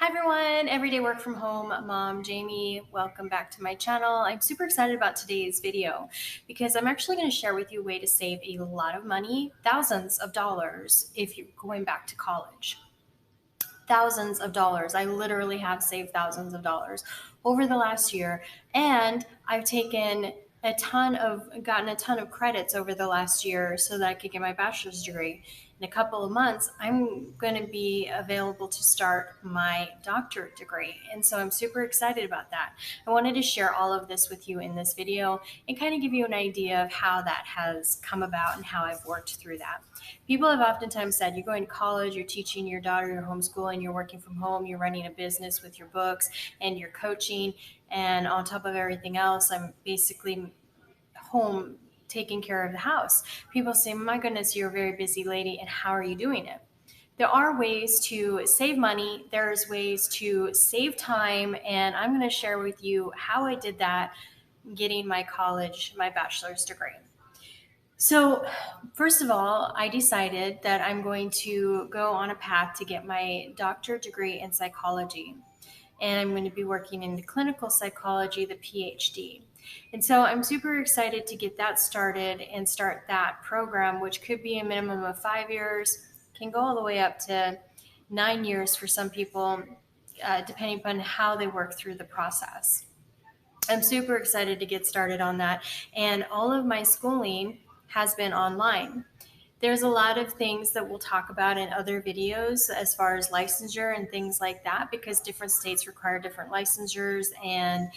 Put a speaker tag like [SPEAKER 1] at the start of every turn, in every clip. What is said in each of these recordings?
[SPEAKER 1] Hi everyone, everyday work from home mom Jamie. Welcome back to my channel. I'm super excited about today's video because I'm actually going to share with you a way to save a lot of money, thousands of dollars if you're going back to college. Thousands of dollars. I literally have saved thousands of dollars over the last year, and I've gotten a ton of credits over the last year so that I could get my bachelor's degree. In a couple of months, I'm going to be available to start my doctorate degree. And so I'm super excited about that. I wanted to share all of this with you in this video and kind of give you an idea of how that has come about and how I've worked through that. People have oftentimes said, you're going to college, you're teaching your daughter, you're homeschooling, you're working from home, you're running a business with your books and you're coaching. And on top of everything else, I'm basically home taking care of the house. People say, my goodness, you're a very busy lady, and how are you doing it? There are ways to save money, there's ways to save time, and I'm going to share with you how I did that getting my bachelor's degree. So, first of all, I decided that I'm going to go on a path to get my doctorate degree in psychology. And I'm going to be working in the clinical psychology, the PhD. And so I'm super excited to get that started and start that program, which could be a minimum of 5 years, can go all the way up to 9 years for some people, depending upon how they work through the process. I'm super excited to get started on that. And all of my schooling has been online. There's a lot of things that we'll talk about in other videos as far as licensure and things like that, because different states require different licensures. And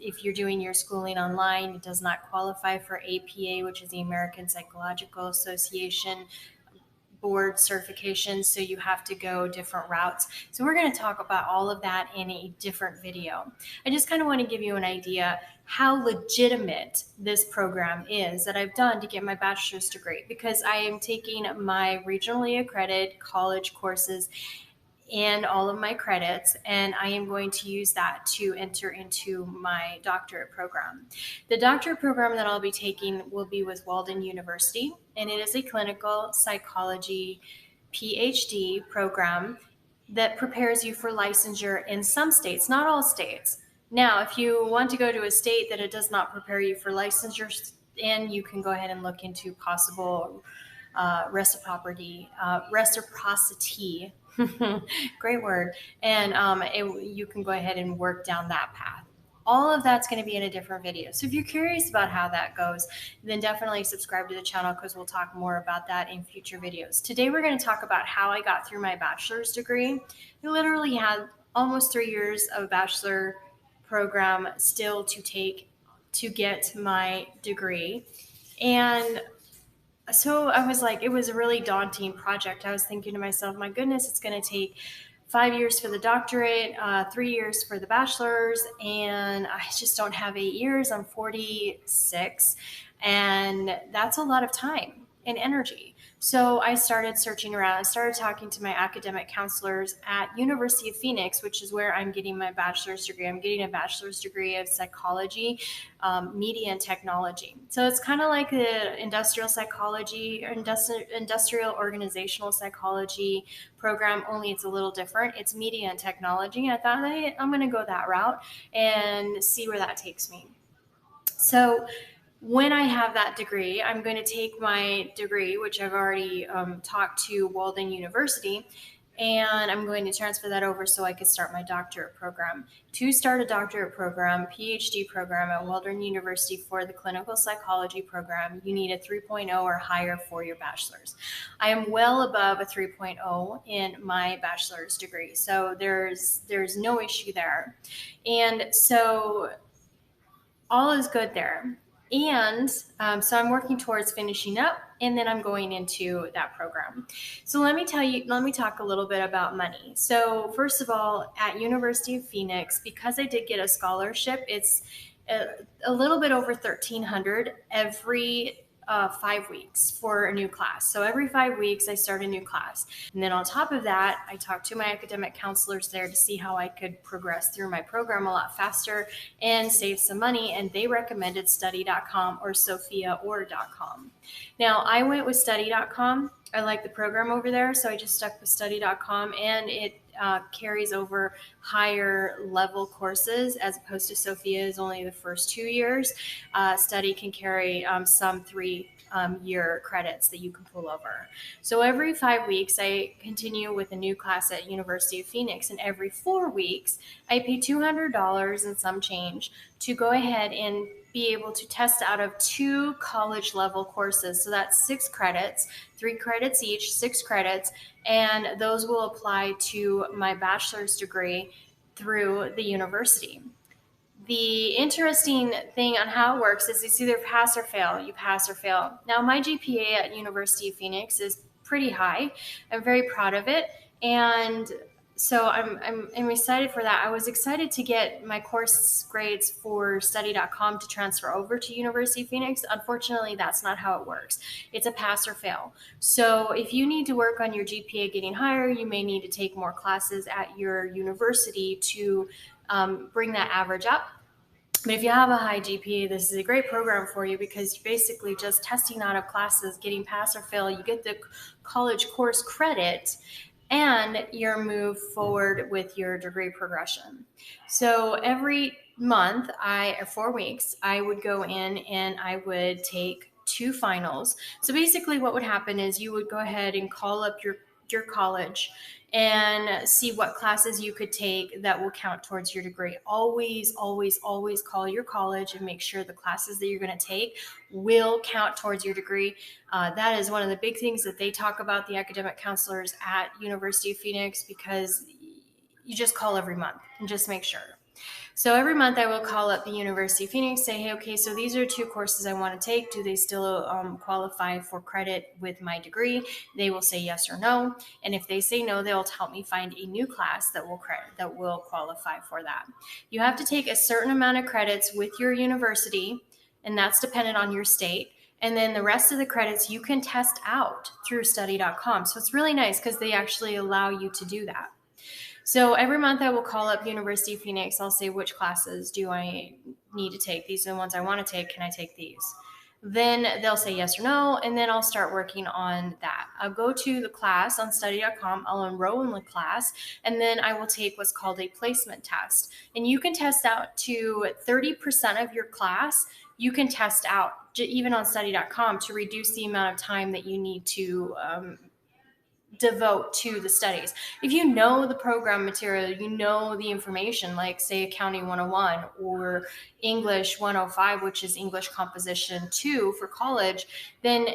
[SPEAKER 1] if you're doing your schooling online, it does not qualify for APA, which is the American Psychological Association board certification, so you have to go different routes. So we're going to talk about all of that in a different video. I just kind of want to give you an idea how legitimate this program is that I've done to get my bachelor's degree, because I am taking my regionally accredited college courses and all of my credits, and I am going to use that to enter into my doctorate program. The doctorate program that I'll be taking will be with Walden University, and it is a clinical psychology PhD program that prepares you for licensure in some states, not all states. Now, if you want to go to a state that it does not prepare you for licensure, and you can go ahead and look into possible reciprocity, great word, and you can go ahead and work down that path. All of that's going to be in a different video. So if you're curious about how that goes, then definitely subscribe to the channel, because we'll talk more about that in future videos. Today we're going to talk about how I got through my bachelor's degree. I literally had almost 3 years of a bachelor program still to take to get my degree. And so I was like, it was a really daunting project. I was thinking to myself, my goodness, it's going to take 5 years for the doctorate, 3 years for the bachelor's, and I just don't have 8 years. I'm 46, and that's a lot of time and energy. So I started searching around. I started talking to my academic counselors at University of Phoenix, which is where I'm getting my bachelor's degree. I'm getting a bachelor's degree of psychology, media and technology. So it's kind of like the industrial psychology or industrial organizational psychology program, only it's a little different. It's media and technology. And I thought, hey, I'm going to go that route and see where that takes me. So when I have that degree, I'm going to take my degree, which I've already talked to Walden University, and I'm going to transfer that over so I could start my doctorate program. To start a doctorate program, PhD program at Walden University for the clinical psychology program, you need a 3.0 or higher for your bachelor's. I am well above a 3.0 in my bachelor's degree, so there's no issue there. And so all is good there. And so I'm working towards finishing up, and then I'm going into that program. So let me talk a little bit about money. So first of all, at University of Phoenix, because I did get a scholarship, it's a little bit over $1,300 every 5 weeks for a new class. So every 5 weeks, I start a new class. And then on top of that, I talked to my academic counselors there to see how I could progress through my program a lot faster and save some money. And they recommended study.com or sofia.edu. Now, I went with study.com. I like the program over there, so I just stuck with study.com, and it carries over higher level courses, as opposed to Sophia is only the first 2 years. Study can carry some 3 year credits that you can pull over. So every 5 weeks, I continue with a new class at University of Phoenix, and every 4 weeks, I pay $200 and some change to go ahead and be able to test out of 2 college level courses. So that's 6 credits, 3 credits each, 6 credits, and those will apply to my bachelor's degree through the university. The interesting thing on how it works is it's either pass or fail. You pass or fail. Now, my GPA at University of Phoenix is pretty high. I'm very proud of it, and so I'm excited for that. I was excited to get my course grades for study.com to transfer over to University of Phoenix. Unfortunately, that's not how it works. It's a pass or fail. So if you need to work on your GPA getting higher, you may need to take more classes at your university to bring that average up. But if you have a high GPA, this is a great program for you, because you're basically just testing out of classes, getting pass or fail. You get the college course credit, and you're moved forward with your degree progression. So every month, 4 weeks, I would go in and I would take 2 finals. So basically, what would happen is you would go ahead and call up your college and see what classes you could take that will count towards your degree. Always, always, always call your college and make sure the classes that you're going to take will count towards your degree. That is one of the big things that they talk about, the academic counselors at University of Phoenix, because you just call every month and just make sure. So every month I will call up the University of Phoenix, say, hey, okay, so these are 2 courses I want to take. Do they still qualify for credit with my degree? They will say yes or no. And if they say no, they'll help me find a new class that will qualify for that. You have to take a certain amount of credits with your university, and that's dependent on your state. And then the rest of the credits you can test out through study.com. So it's really nice because they actually allow you to do that. So every month I will call up University of Phoenix. I'll say, which classes do I need to take? These are the ones I want to take. Can I take these? Then they'll say yes or no, and then I'll start working on that. I'll go to the class on study.com. I'll enroll in the class, and then I will take what's called a placement test. And you can test out to 30% of your class. You can test out even on study.com to reduce the amount of time that you need to devote to the studies. If you know the program material, you know the information, like say Accounting 101 or English 105, which is English Composition 2 for college, then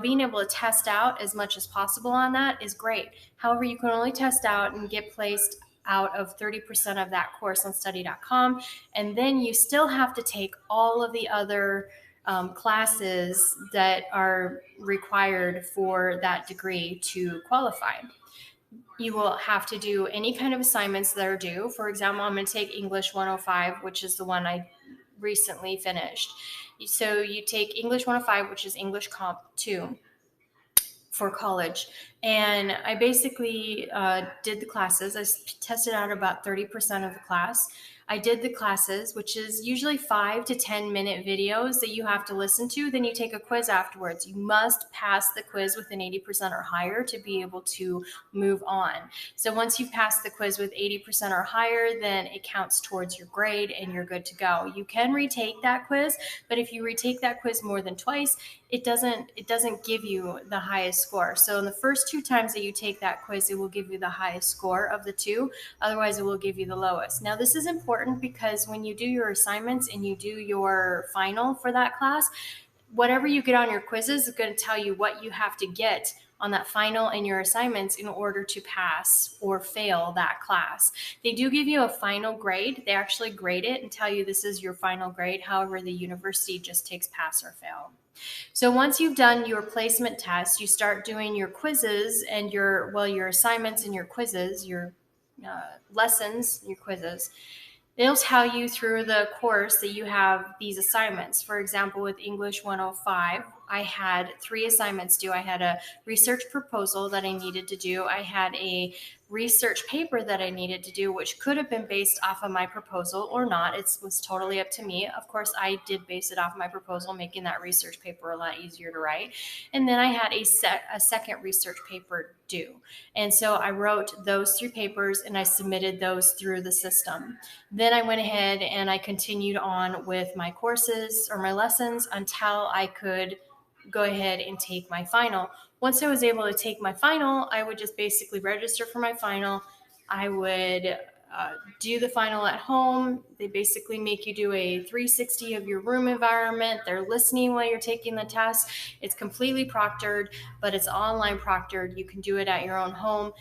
[SPEAKER 1] being able to test out as much as possible on that is great. However, you can only test out and get placed out of 30% of that course on study.com, and then you still have to take all of the other classes that are required for that degree to qualify. You will have to do any kind of assignments that are due. For example, I'm going to take English 105, which is the one I recently finished. So you take English 105, which is English Comp 2 for college. And I basically did the classes. I tested out about 30% of the class. I did the classes, which is usually 5 to 10 minute videos that you have to listen to. Then you take a quiz afterwards. You must pass the quiz with an 80% or higher to be able to move on. So once you've passed the quiz with 80% or higher, then it counts towards your grade and you're good to go. You can retake that quiz, but if you retake that quiz more than twice, it doesn't give you the highest score. So in the first 2 times that you take that quiz, it will give you the highest score of the 2. Otherwise, it will give you the lowest. Now, this is important because when you do your assignments and you do your final for that class, whatever you get on your quizzes is going to tell you what you have to get on that final and your assignments in order to pass or fail that class. They do give you a final grade. They actually grade it and tell you this is your final grade. However, the university just takes pass or fail. So once you've done your placement test, you start doing your quizzes and your assignments and your quizzes, your lessons, your quizzes. They'll tell you through the course that you have these assignments. For example, with English 105, I had 3 assignments due. I had a research proposal that I needed to do. I had a research paper that I needed to do, which could have been based off of my proposal or not. It was totally up to me. Of course, I did base it off my proposal, making that research paper a lot easier to write. And then I had a second research paper due. And so I wrote those 3 papers and I submitted those through the system. Then I went ahead and I continued on with my courses or my lessons until I could go ahead and take my final. Once I was able to take my final, I would just basically register for my final. I would do the final at home. They basically make you do a 360 of your room environment. They're listening while you're taking the test. It's completely proctored, but it's online proctored. You can do it at your own home,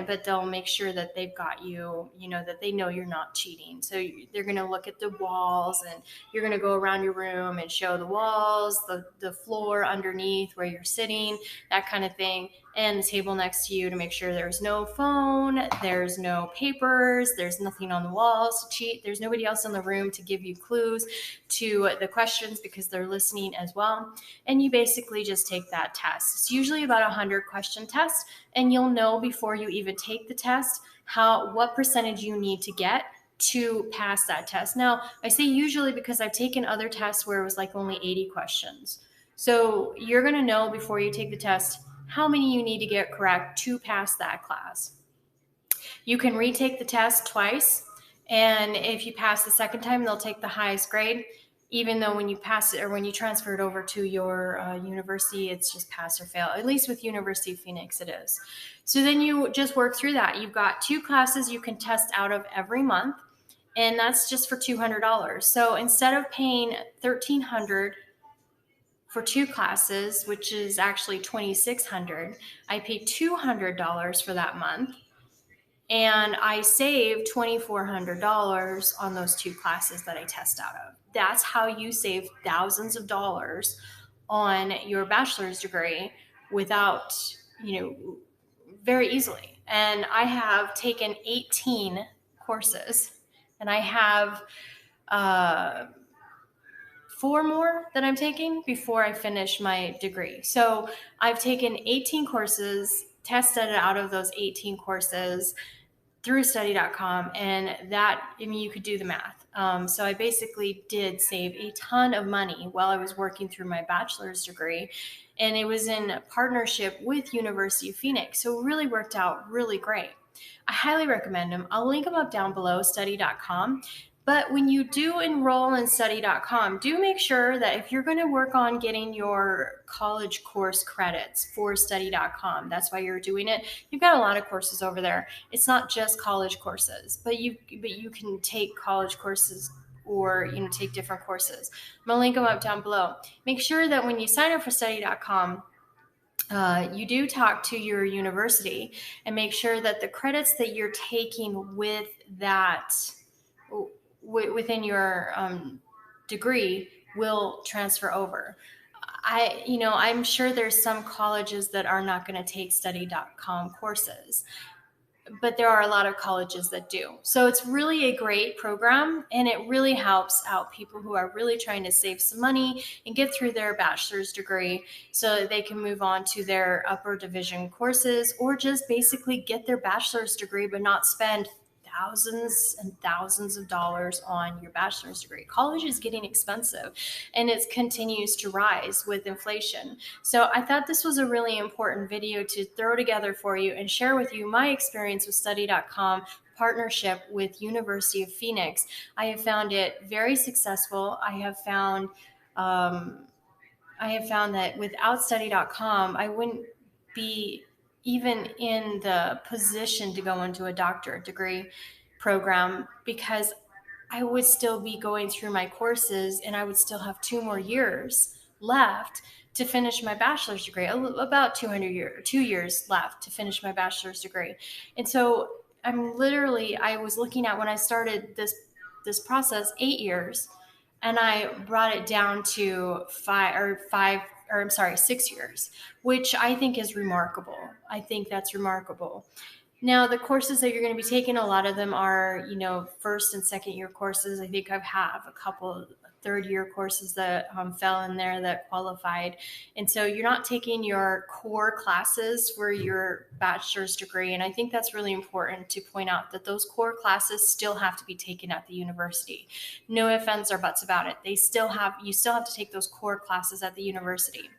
[SPEAKER 1] but they'll make sure that they've got you, that they know you're not cheating. So they're going to look at the walls, and you're going to go around your room and show the walls, the floor underneath where you're sitting, that kind of thing, and the table next to you to make sure there's no phone, there's no papers, there's nothing on the walls to cheat. There's nobody else in the room to give you clues to the questions because they're listening as well. And you basically just take that test. It's usually about a 100-question test, and you'll know before you even take the test what percentage you need to get to pass that test. Now, I say usually because I've taken other tests where it was like only 80 questions. So you're going to know before you take the test how many you need to get correct to pass that class. You can retake the test twice, and if you pass the second time, they'll take the highest grade. Even though when you pass it or when you transfer it over to your university, it's just pass or fail. At least with University of Phoenix, it is. So then you just work through that. You've got 2 classes you can test out of every month, and that's just for $200. So instead of paying $1,300 for 2 classes, which is actually $2,600, I paid $200 for that month. And I saved $2,400 on those 2 classes that I test out of. That's how you save thousands of dollars on your bachelor's degree without, very easily. And I have taken 18 courses, and I have 4 more that I'm taking before I finish my degree. So I've taken 18 courses, tested out of those 18 courses through study.com, and you could do the math. So I basically did save a ton of money while I was working through my bachelor's degree, and it was in partnership with University of Phoenix. So it really worked out really great. I highly recommend them. I'll link them up down below, study.com. But when you do enroll in study.com, do make sure that if you're going to work on getting your college course credits for study.com, that's why you're doing it. You've got a lot of courses over there. It's not just college courses, but you can take college courses or take different courses. I'm going to link them up down below. Make sure that when you sign up for study.com, you do talk to your university and make sure that the credits that you're taking with that within your degree will transfer over. I'm sure there's some colleges that are not going to take study.com courses, but there are a lot of colleges that do. So it's really a great program, and it really helps out people who are really trying to save some money and get through their bachelor's degree so that they can move on to their upper division courses, or just basically get their bachelor's degree but not spend thousands and thousands of dollars on your bachelor's degree. College is getting expensive, and it continues to rise with inflation. So I thought this was a really important video to throw together for you and share with you my experience with study.com partnership with University of Phoenix. I have found it very successful. I have found that without study.com, I wouldn't be even in the position to go into a doctorate degree program, because I would still be going through my courses and I would still have 2 more years left to finish my bachelor's degree, about 2 years left to finish my bachelor's degree. And so I was looking at, when I started this process, 8 years, and I brought it down to 6 years, which I think is remarkable. I think that's remarkable. Now, the courses that you're going to be taking, a lot of them are, first and second year courses. I think I have a couple, third year courses that fell in there that qualified. And so you're not taking your core classes for your bachelor's degree. And I think that's really important to point out that those core classes still have to be taken at the university. No ifs, ands, or buts about it. You still have to take those core classes at the university.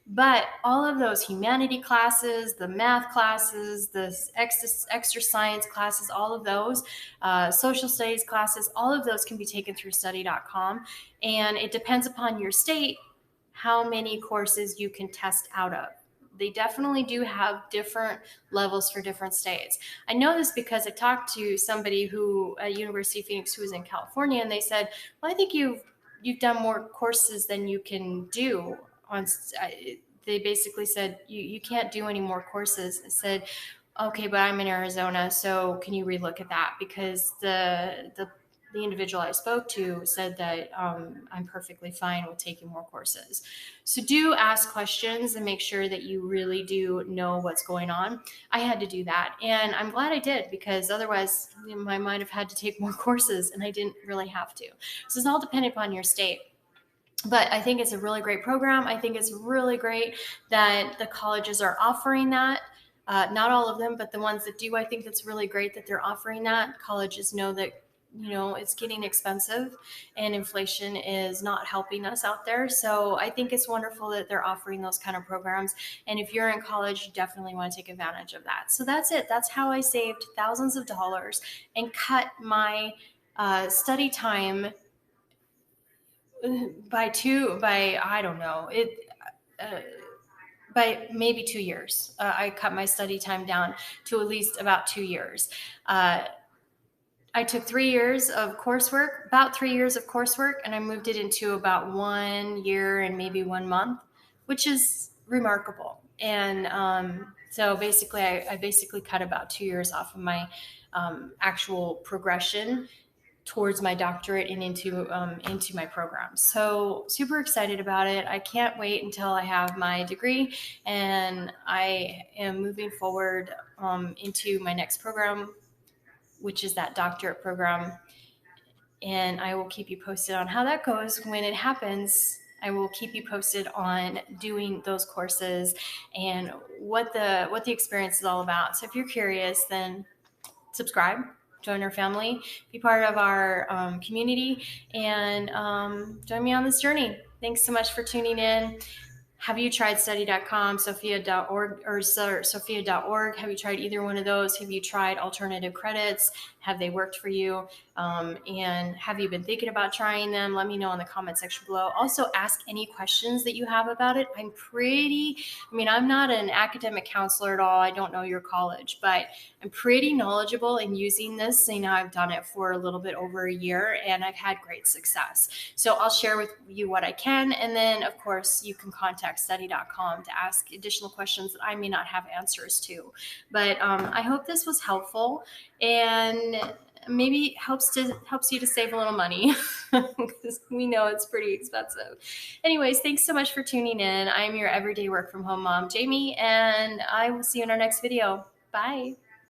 [SPEAKER 1] But all of those humanity classes, the math classes, the extra science classes, all of those, social studies classes, all of those can be taken through study.com. And it depends upon your state how many courses you can test out of. They definitely do have different levels for different states. I know this because I talked to somebody who at University of Phoenix who was in California, and they said, "Well, I think you've done more courses than you can do on." They basically said, "You can't do any more courses." I said, "Okay, but I'm in Arizona, so can you relook at that?" Because the individual I spoke to said that I'm perfectly fine with taking more courses. So do ask questions and make sure that you really do know what's going on. I had to do that, and I'm glad I did, because otherwise I might have had to take more courses, and I didn't really have to. So it's all dependent upon your state. But I think it's a really great program. I think it's really great that the colleges are offering that. Not all of them, but the ones that do, I think it's really great that they're offering that. Colleges know that it's getting expensive and inflation is not helping us out there. So I think it's wonderful that they're offering those kind of programs. And if you're in college, you definitely want to take advantage of that. So that's it. That's how I saved thousands of dollars and cut my study time by I don't know it by maybe 2 years. I cut my study time down to at least about 2 years. I took 3 years of coursework, about 3 years of coursework, and I moved it into about 1 year and maybe 1 month, which is remarkable. And so basically, I basically cut about 2 years off of my actual progression towards my doctorate and into my program. So super excited about it. I can't wait until I have my degree, and I am moving forward into my next program, which is that doctorate program. And I will keep you posted on how that goes when it happens. I will keep you posted on doing those courses and what the experience is all about. So if you're curious, then subscribe, join our family, be part of our community, and join me on this journey. Thanks so much for tuning in. Have you tried study.com, sofia.org, or sofia.org? Have you tried either one of those? Have you tried alternative credits? Have they worked for you? And have you been thinking about trying them? Let me know in the comment section below. Also, ask any questions that you have about it. I'm not an academic counselor at all. I don't know your college, but I'm pretty knowledgeable in using this. I've done it for a little bit over a year, and I've had great success. So I'll share with you what I can. And then, of course, you can contact study.com to ask additional questions that I may not have answers to. But I hope this was helpful, and maybe helps you to save a little money, because we know it's pretty expensive. Anyways, thanks so much for tuning in. I'm your everyday work from home mom, Jamie, and I will see you in our next video. Bye.